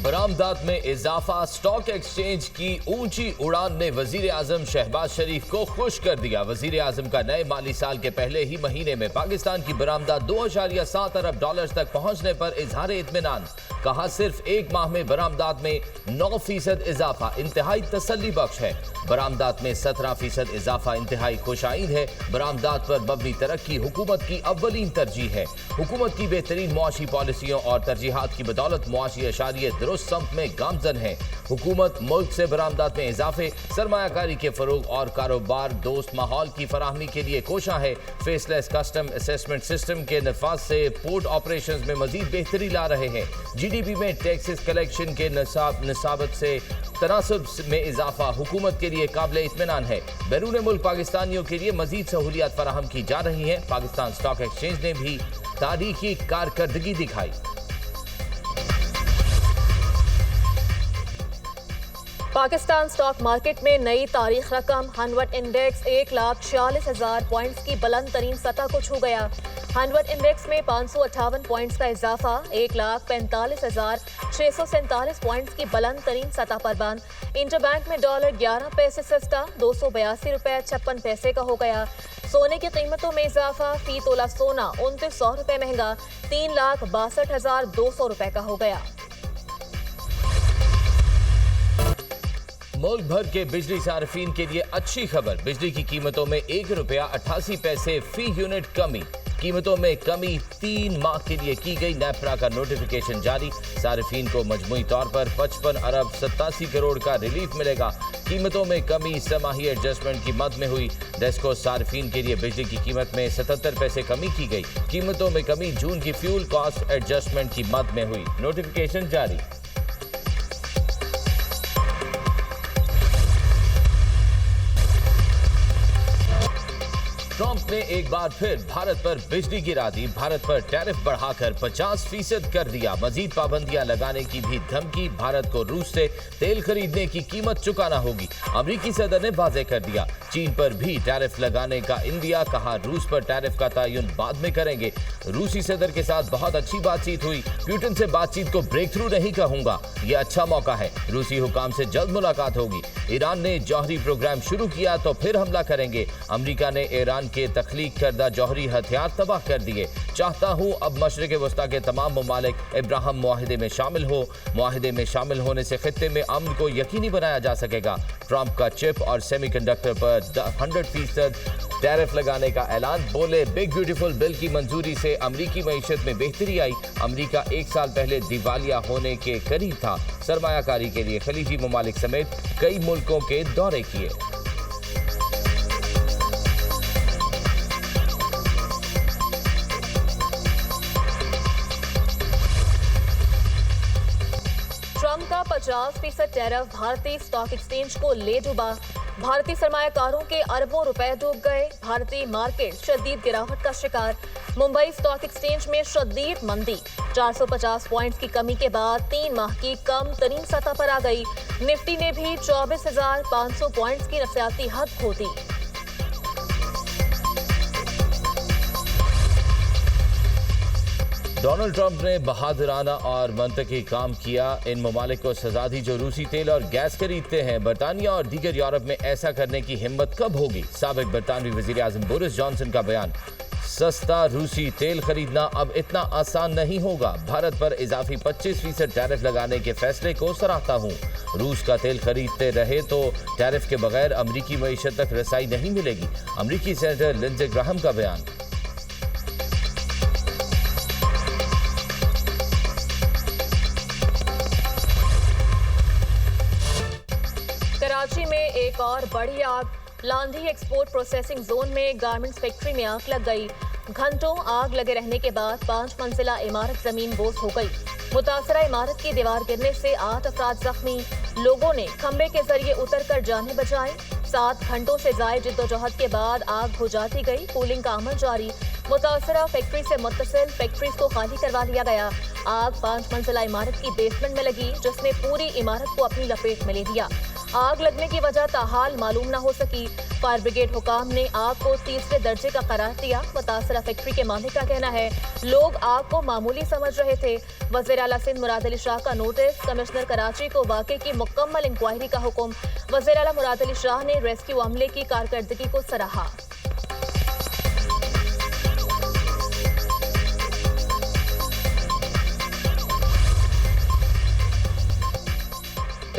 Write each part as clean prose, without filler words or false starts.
बरामदात में इजाफा, stock exchange की ऊंची उड़ान ने वजीर आजम शहबाज शरीफ को खुश कर दिया। वजीर आजम का नए माली साल के पहले ही महीने में पाकिस्तान की बरामदात 2.7 अरब डॉलर तक पहुंचने पर इजहार इत्मीनान। कहा, सिर्फ एक माह में बरामदात में 9% इजाफा इंतहाई तसल्ली बख्श है। बरामदात में 17% इजाफा इंतहाई खुशाइन है। बरामदात पर मबनी तरक्की हुकूमत की अव्वलीन तरजीह है। हुकूमत की बेहतरीन मुआशी पॉलिसियों और तरजीहात की बदौलत मुआशी अशारिये दुरुस्त सम्त में गामजन है। हुकूमत मुल्क से बरामदात में इजाफे, सरमायाकारी के फरोग और कारोबार दोस्त माहौल की फराहमी के लिए कोशा है। फेसलेस कस्टम असेसमेंट सिस्टम के नफाज से पोर्ट ऑपरेशन में मजीद बेहतरी ला रहे हैं। GDP में टैक्सेस कलेक्शन के निसाबत से तनासब में इजाफा हुकूमत के लिए काबिल इत्मीनान है। बैरून मुल्क पाकिस्तानियों के लिए मजीद सहूलियात फराहम की जा रही हैं। पाकिस्तान स्टॉक एक्सचेंज ने भी तारीखी कारकर्दगी दिखाई। पाकिस्तान स्टॉक मार्केट में नई तारीख रकम हनवट इंडेक्स 1,46,000 पॉइंट्स की बुलंद तरीन सतह को छू गया। हनवट इंडेक्स में 558 पॉइंट्स का इजाफा 1,45,647 पॉइंट्स की बुलंद तरीन सतह पर बंद। इंटरबैंक में डॉलर 11 पैसे सस्ता 282 रुपये 56 पैसे का हो गया। सोने की कीमतों में इजाफा, फी तोला सोना 2900 रुपये महंगा 3,62,200 रुपये का हो गया। मुल्क भर के बिजली सार्फिन के लिए अच्छी खबर, बिजली की कीमतों में 1 रुपया 88 पैसे फी यूनिट कमी। कीमतों में कमी 3 माह के लिए की गई। नेपरा का नोटिफिकेशन जारी। सार्फिन को मजमूई तौर पर 55 अरब 87 करोड़ का रिलीफ मिलेगा। कीमतों में कमी समाही एडजस्टमेंट की मद में हुई। डेस्को सार्फिन के लिए बिजली की कीमत में 77 पैसे कमी की गई। कीमतों में कमी जून की फ्यूल कॉस्ट एडजस्टमेंट की मद में हुई। नोटिफिकेशन जारी। ट्रंप ने एक बार फिर भारत पर बिजली गिरा दी। भारत पर टैरिफ बढ़ाकर 50% कर दिया। मजीद पाबंदियां लगाने की भी धमकी। भारत को रूस से तेल खरीदने की कीमत चुकाना होगी। अमेरिकी सदर ने वाज़ेह कर दिया। चीन पर भी टैरिफ लगाने का इंदिया। कहा, रूस पर टैरिफ का तयन बाद में करेंगे। रूसी सदर के साथ बहुत अच्छी बातचीत हुई। पुतिन से बातचीत को ब्रेक थ्रू नहीं कहूंगा, यह अच्छा मौका है। रूसी हुकाम से जल्द मुलाकात होगी। ईरान ने जौहरी प्रोग्राम शुरू किया तो फिर हमला करेंगे। अमेरिका ने ईरान के तख्लीक करदा जौहरी हथियार तबाह कर दिए। चाहता हूं अब मशरिक़ वस्ता के तमाम ममालिक इब्राहिम मुआहिदे में शामिल हो। मुआहिदे में शामिल होने से खित्ते में अमन को यकीनी बनाया जा सकेगा। ट्रंप का चिप और सेमीकंडक्टर पर 100% टैरिफ लगाने का ऐलान। बोले, बिग ब्यूटीफुल बिल की मंजूरी से अमरीकी मईशत में बेहतरी आई। अमरीका 1 साल पहले दिवालिया होने के करीब था। सरमायाकारी के लिए खलीजी ममालिक समेत कई मुल्कों के दौरे किए। ट्रंप का 50% टैरिफ भारतीय स्टॉक एक्सचेंज को ले डूबा। भारतीय सरमायाकारों के अरबों रुपए डूब गए। भारतीय मार्केट शदीद गिरावट का शिकार। मुंबई स्टॉक एक्सचेंज में शदीद मंदी। 450 पॉइंट्स की कमी के बाद 3 माह की कम तरीन सतह पर आ गई। निफ्टी ने भी 24,500 पॉइंट्स की नफसियाती हद खो दी। डोनाल्ड ट्रंप ने बहादुराना और मंतकी काम किया। इन ममालिक को सजा दी जो रूसी तेल और गैस खरीदते हैं। बरतानिया और दीगर यूरोप में ऐसा करने की हिम्मत कब होगी? साबिक बरतानवी वजीर आजम बोरिस जॉनसन का बयान। सस्ता रूसी तेल खरीदना अब इतना आसान नहीं होगा। भारत पर इजाफी 25% टैरिफ लगाने के फैसले को सराहता हूँ। रूस का तेल खरीदते रहे तो टैरिफ के बगैर अमरीकी मईशत तक रसाई नहीं मिलेगी। अमरीकी सेनेटर लिंडसे ग्राहम का बयान। कराची में एक और बड़ी आग। लांधी एक्सपोर्ट प्रोसेसिंग जोन में गारमेंट्स फैक्ट्री में आग लग गई। घंटों आग लगे रहने के बाद 5 मंजिला इमारत जमीन बोझ हो गई। मुतासरा इमारत की दीवार गिरने से 8 अफराद जख्मी। लोगों ने खंबे के जरिए उतरकर जानें बचाई। 7 घंटों से जायद जिद्दोजहद के बाद आग बुझाती गई। कूलिंग का अमल जारी। मुतासरा फैक्ट्री से मुत्तसिल फैक्ट्रीज को खाली करवा लिया गया। आग 5 मंजिला इमारत की बेसमेंट में लगी, जिसने पूरी इमारत को अपनी लपेट में ले लिया। आग लगने की वजह ताहाल मालूम न हो सकी। फायर ब्रिगेड हुकाम ने आग को तीसरे दर्जे का करार दिया। मुतासरा फैक्ट्री के मालिक का कहना है लोग आग को मामूली समझ रहे थे। वज़ीर आला सिंध मुराद अली शाह का नोटिस, कमिश्नर कराची को वाक़े की मुकम्मल इंक्वायरी का हुक्म। वज़ीर आला मुराद अली शाह ने रेस्क्यू अमले की कारकर्दगी को सराहा।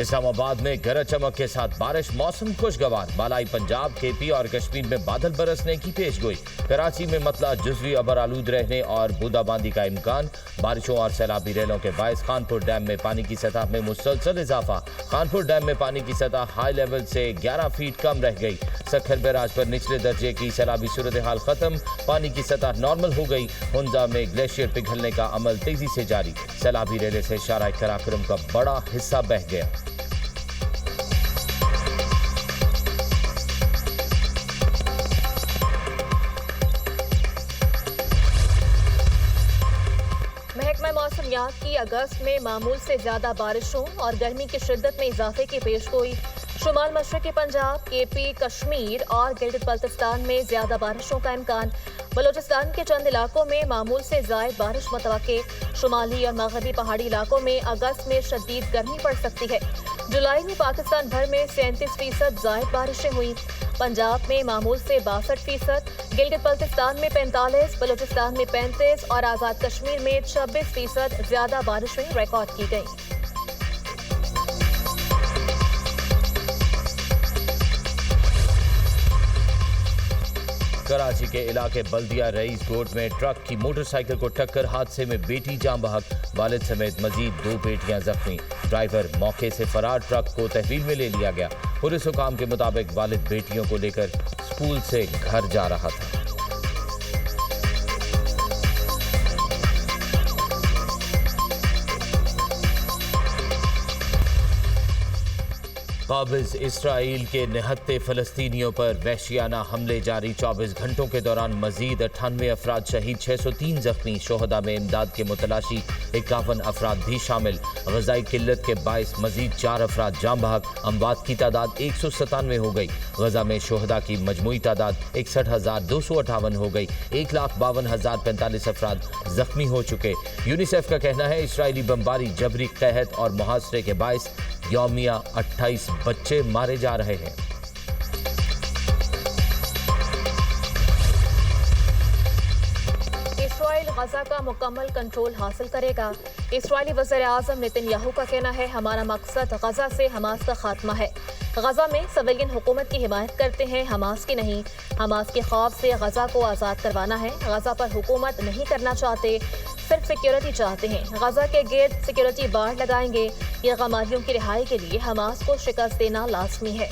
इस्लामाबाद में गरज चमक के साथ बारिश, मौसम खुशगवार। बालाई पंजाब, केपी और कश्मीर में बादल बरसने की पेशगोई। कराची में मतला जुज़वी अबर आलूद रहने और बूंदाबांदी का इम्कान। बारिशों और सैलाबी रेलों के बायस खानपुर डैम में पानी की सतह में मुसलसल इजाफा। खानपुर डैम में पानी की सतह हाई लेवल से 11 फीट कम रह गई। सखर बैराज पर निचले दर्जे की सैलाबी सूरत हाल खत्म, पानी की सतह नॉर्मल हो गई। हुंजा में ग्लेशियर पिघलने का अमल तेजी से जारी। सैलाबी रेले से शाराय कराक्रम का बड़ा हिस्सा बह गया। महकमा मौसमियात की अगस्त में मामूल से ज्यादा बारिशों और गर्मी की शिद्दत में इजाफे की पेशगोई। शुमाल मशरक़ी पंजाब, केपी, कश्मीर और गिलगित बल्तिस्तान में ज्यादा बारिशों का इम्कान। बलोचिस्तान के चंद इलाकों में मामूल से ज़ायद बारिश मुतवक्के। शुमाली और मगरबी पहाड़ी इलाकों में अगस्त में शदीद गर्मी पड़ सकती है। जुलाई में पाकिस्तान भर में 37% ज़ायद बारिशें हुई। पंजाब में मामूल से 62%, गिलगित बल्तिस्तान में 45%, बलोचिस्तान में 35% और आज़ाद कश्मीर में 26% ज्यादा बारिशें रिकॉर्ड की गईं। कराची के इलाके बल्दिया रईस गोट में ट्रक की मोटरसाइकिल को टक्कर, हादसे में बेटी जान बहक, वालिद समेत मजीद 2 बेटियां जख्मी। ड्राइवर मौके से फरार, ट्रक को तहवील में ले लिया गया। पुलिस हुकाम के मुताबिक वालिद बेटियों को लेकर स्कूल से घर जा रहा था। काबिज इसराइल के निहत्ते फ़लस्तीनियों पर वहशियाना हमले जारी। 24 घंटों के दौरान मजीद 98 अफराद शहीद, 603 जख्मी। शोहदा में इमदाद के मुतलाशी 51 अफराद भी शामिल। ग़ज़ाई किल्लत के बायस मजीद 4 अफराद जाम बहक, अमवात की तादाद 197 हो गई। गजा में शोहदा की मजमूई तादाद 61,258 हो गई। 1,52,045 अफराद जख्मी हो चुके। यूनिसेफ का कहना है इसराइली बमबारी, जबरी कहत और मुहासरे के बायस यौमिया 28 बच्चे मारे जा रहे हैं। इसराइल गजा का मुकम्मल कंट्रोल हासिल करेगा। इसराइली वज़ीर-ए-आज़म नेतन्याहू का कहना है हमारा मकसद गजा से हमास का खात्मा है। गजा में सिविलियन हुकूमत की हिमायत करते हैं, हमास की नहीं। हमास के खौफ से गजा को आज़ाद करवाना है। गजा पर हुकूमत नहीं करना चाहते, सिर्फ सिक्योरिटी चाहते हैं। गजा के गिर्द सिक्योरिटी बाड़ लगाएंगे। ये गमारियों की रिहाई के लिए हमास को शिकस्त देना लाजमी है।